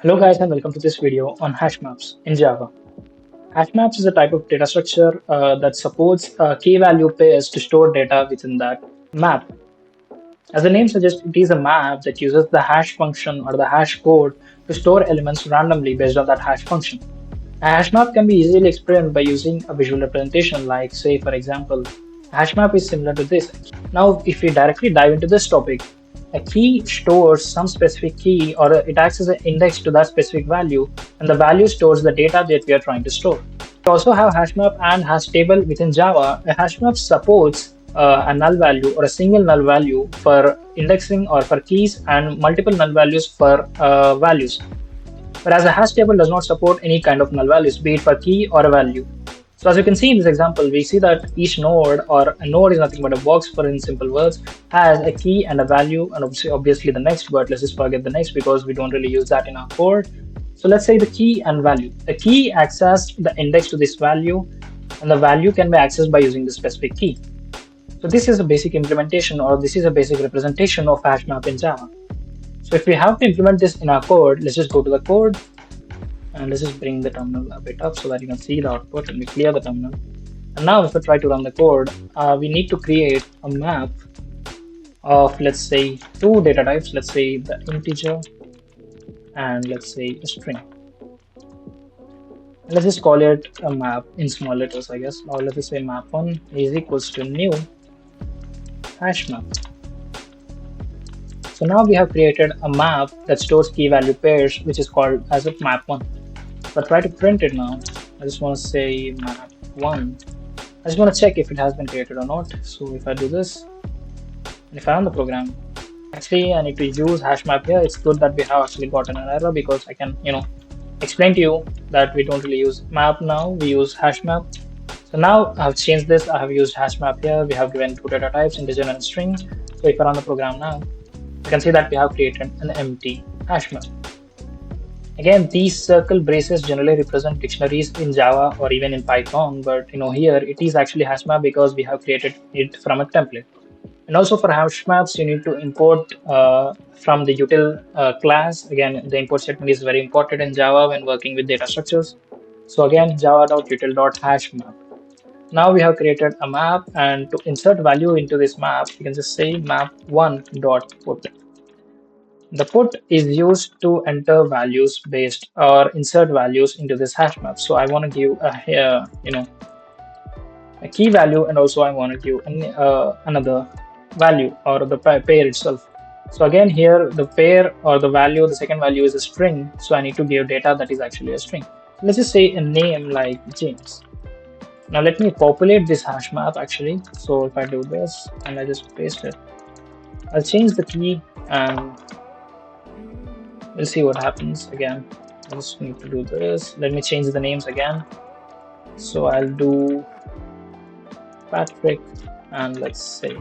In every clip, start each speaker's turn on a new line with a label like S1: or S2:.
S1: Hello guys and welcome to this video on hash maps in Java. Hash maps is a type of data structure that supports key value pairs to store data within that map. As the name suggests, it is a map that uses the hash function or the hash code to store elements randomly based on that hash function. A hash map can be easily explained by using a visual representation like, say, for example, a hash map is similar to this. Now, if we directly dive into this topic, a key stores some specific key or it acts as an index to that specific value, and the value stores the data that we are trying to store. We also have hash map and hash table within Java. A hash map supports a null value or a single null value for indexing or for keys and multiple null values for values. Whereas a hash table does not support any kind of null values, be it for key or a value. So as you can see in this example, we see that each node or a node is nothing but a box for in simple words, has a key and a value and obviously the next, but let's just forget the next because we don't really use that in our code. So let's say the key and value. The key acts as the index to this value and the value can be accessed by using the specific key. So this is a basic implementation or this is a basic representation of hash map in Java. So if we have to implement this in our code, let's just go to the code and let's just bring the terminal a bit up so that you can see the output and we clear the terminal. And now if I try to run the code, we need to create a map of, let's say, two data types. Let's say the integer and let's say a string. And let's just call it a map in small letters, I guess. Or let's just say map1 is equals to new hash map. So now we have created a map that stores key value pairs, which is called as a map1. If I try to print it now, I just want to say map1. I just want to check if it has been created or not. So if I do this, and if I run the program, actually I need to use hash map here. It's good that we have actually gotten an error because I can, explain to you that we don't really use map now, we use hash map. So now I have changed this. I have used hash map here. We have given two data types, integer and string. So if I run the program now, you can see that we have created an empty hash map. Again, these circle braces generally represent dictionaries in Java or even in Python, but here it is actually hash map because we have created it from a template. And also for hash maps, you need to import from the util class. Again, the import statement is very important in Java when working with data structures. So again, java.util.HashMap. Now we have created a map, and to insert value into this map, you can just say map1.put. The put is used to enter values based or insert values into this hash map. So I want to give a key value, and also I want to give another value or the pair itself. So again, here the pair or the value, the second value is a string. So I need to give data that is actually a string. Let's just say a name like James. Now let me populate this hash map actually. So if I do this and I just paste it, I'll change the key and we'll see what happens. Again, I just need to do this. Let me change the names again. So I'll do Patrick and let's say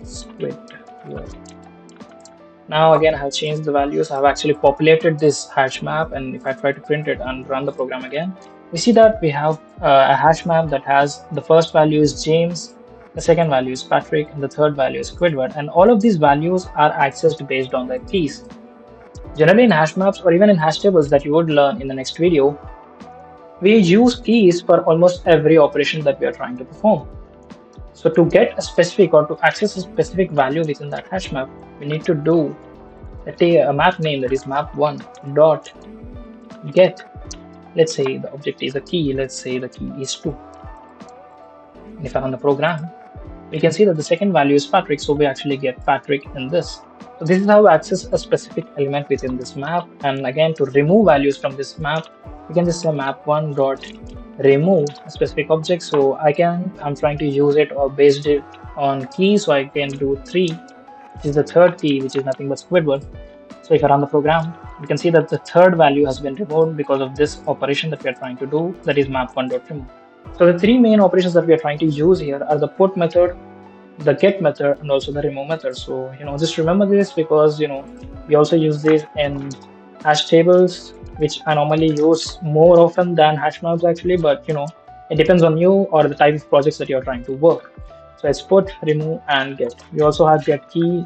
S1: Squidward. Now again, I have changed the values. I have actually populated this hash map, and if I try to print it and run the program again, we see that we have a hash map that has the first value is James, the second value is Patrick, and the third value is Squidward. And all of these values are accessed based on their keys. Generally in hash maps or even in hash tables that you would learn in the next video, we use keys for almost every operation that we are trying to perform. So to get a specific or to access a specific value within that hash map, we need to do a map name that is map1 dot get. Let's say the object is a key. Let's say the key is 2. And if I run the program, we can see that the second value is Patrick. So we actually get Patrick in this. So this is how we access a specific element within this map. And again, to remove values from this map, we can just say map1 dot remove a specific object. So I'm trying to use it or based it on key. So I can do 3, which is the third key, which is nothing but Squidward. So if I run the program, you can see that the third value has been removed because of this operation that we are trying to do, that is map1.remove. So the three main operations that we are trying to use here are the put method, the get method, and also the remove method. So just remember this because we also use this in hash tables, which I normally use more often than hash maps actually, but it depends on you or the type of projects that you're trying to work. So it's put, remove, and get. We also have get key,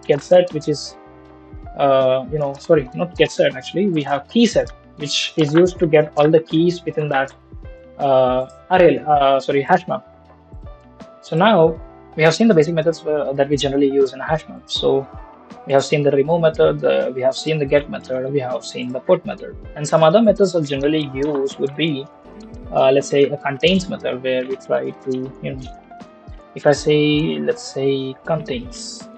S1: get set, which is sorry, not getSet actually. We have keySet, which is used to get all the keys within that hash map. So now we have seen the basic methods that we generally use in a hash map. So we have seen the remove method, we have seen the get method, we have seen the put method, and some other methods that generally used would be, let's say, a contains method, where we try to, if I say, let's say, contains.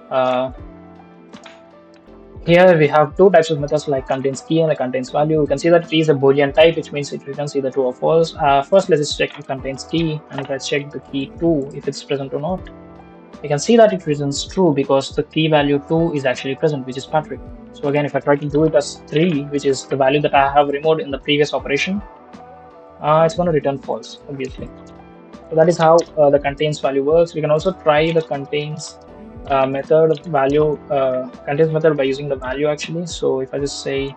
S1: Here we have two types of methods, like containsKey and a containSValue. You can see that it is a Boolean type, which means it returns either true or false. First, let's check the containsKey, and if I check the key 2, if it's present or not, we can see that it returns true because the key value 2 is actually present, which is Patrick. So again, if I try to do it as 3, which is the value that I have removed in the previous operation, it's going to return false, obviously. So that is how the containSValue works. We can also try the contains method by using the value actually. So if I just say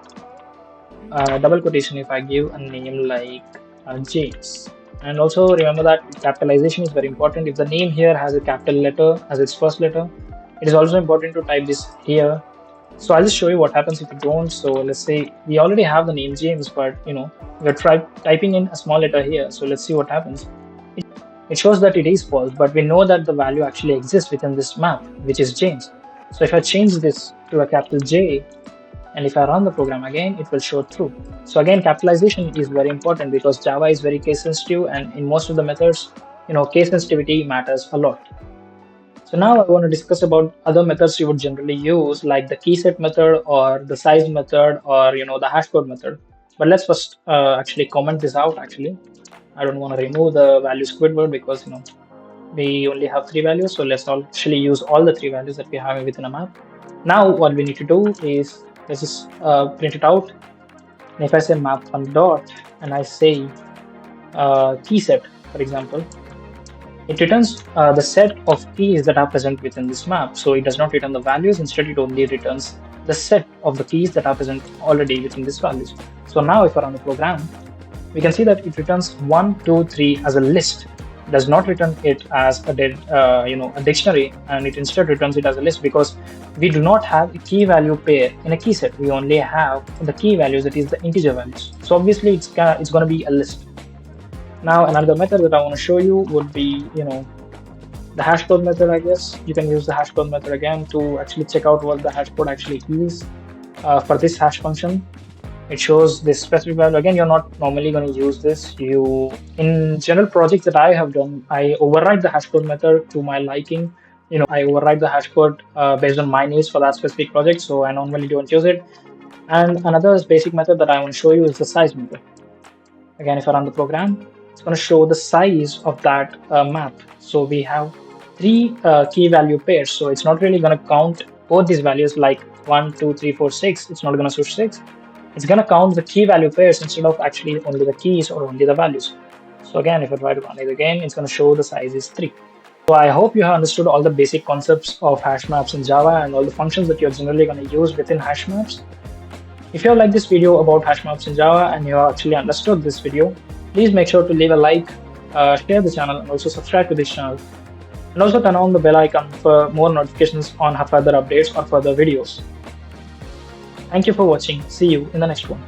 S1: double quotation, if I give a name like James, and also remember that capitalization is very important. If the name here has a capital letter as its first letter, it is also important to type this here. So I'll just show you what happens if you don't. So let's say we already have the name James, but we're typing in a small letter here. So let's see what happens. It shows that it is false, but we know that the value actually exists within this map, which is James. So if I change this to a capital J, and if I run the program again, it will show true. So again, capitalization is very important because Java is very case sensitive, and in most of the methods, case sensitivity matters a lot. So now I want to discuss about other methods you would generally use, like the keySet method or the size method or the hashCode method. But let's first actually comment this out. Actually, I don't want to remove the value Squidward because we only have 3 values. So let's actually use all the 3 values that we have within a map. Now what we need to do is let's just print it out. And if I say map1 dot and I say keySet, for example, it returns the set of keys that are present within this map. So it does not return the values. Instead, it only returns the set of the keys that are present already within these values. So now if I run the program, we can see that it returns 1, 2, 3 as a list. It does not return it as a dictionary, and it instead returns it as a list because we do not have a key value pair in a key set. We only have the key values, that is the integer values. So obviously it's going to be a list. Now another method that I want to show you would be the hashCode method. I guess you can use the hashCode method again to actually check out what the hashCode actually is for this hash function. It shows this specific value. Again, you're not normally going to use this. In general projects that I have done, I override the hashCode method to my liking. I override the hashCode based on my needs for that specific project. So I normally don't use it. And another basic method that I want to show you is the size method. Again, if I run the program, it's going to show the size of that map. So we have 3 key value pairs. So it's not really going to count both these values like 1, 2, 3, 4, 6. It's not going to show 6. It's going to count the key value pairs instead of actually only the keys or only the values. So again, if I try to run it again, it's going to show the size is 3. So I hope you have understood all the basic concepts of hash maps in Java and all the functions that you're generally going to use within hash maps. If you have liked this video about hash maps in Java and you have actually understood this video, please make sure to leave a like, share the channel, and also subscribe to this channel. And also turn on the bell icon for more notifications on further updates or further videos. Thank you for watching. See you in the next one.